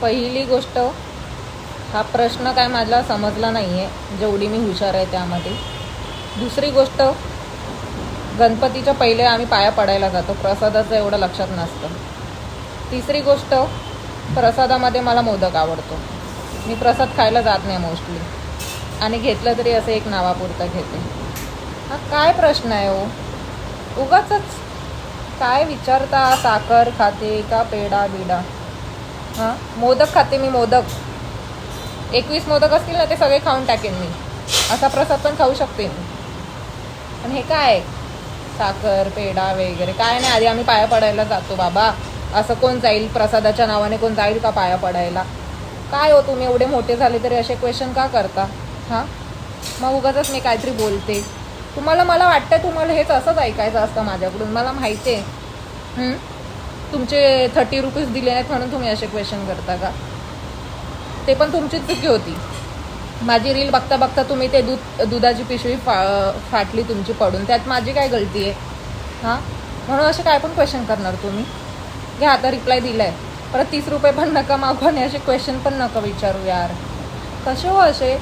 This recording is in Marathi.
पहिली गोष्ट, हा प्रश्न काय मला समजला नाही आहे, जेवढी मी हुशार आहे त्यामध्ये. दुसरी गोष्ट, गणपतीच्या पहिले आम्ही पाया पडायला जातो, प्रसादाचं एवढं लक्षात नसतं. तिसरी गोष्ट, प्रसादामध्ये मला मोदक आवडतो. मी प्रसाद खायला जात नाही मोस्टली, आणि घेतलं तरी असं एक नावापुरतं घेते. हा काय प्रश्न आहे हो, उगाचच काय विचारता. साखर खाते का पेढा बिडा? हां, मोदक खाते मी, मोदक 21 मोदक असतील ना ते सगळे खाऊन टाकेन मी, असा प्रसाद पण खाऊ शकते मी. पण हे काय साखर पेढा वगैरे काय नाही. आधी आम्ही पाया पडायला जातो बाबा. असं कोण जाईल प्रसादाच्या नावाने, कोण जाईल का पाया पडायला? काय हो तुम्ही एवढे मोठे झाले तरी असे क्वेश्चन का करता? हां, मग उगाचच मी काहीतरी बोलते. मला वाटतं तुम्हाला हेच असंच ऐकायचं असतं माझ्याकडून, मला माहिती आहे. तुमचे 30 रुपीज दिले नाहीत म्हणून तुम्ही असे क्वेश्चन करता का? ते पण तुमची चुकी होती. माझी रील बघता बघता तुम्ही ते दुधाची पिशवी फाटली तुमची पडून, त्यात माझी काय गलती आहे? हां, म्हणून असे काय पण क्वेश्चन करणार तुम्ही? घ्या आता रिप्लाय दिला आहे, परत 30 रुपये पण नका मागू आणि असे क्वेश्चन पण नका विचारू यार. कसे हो असे?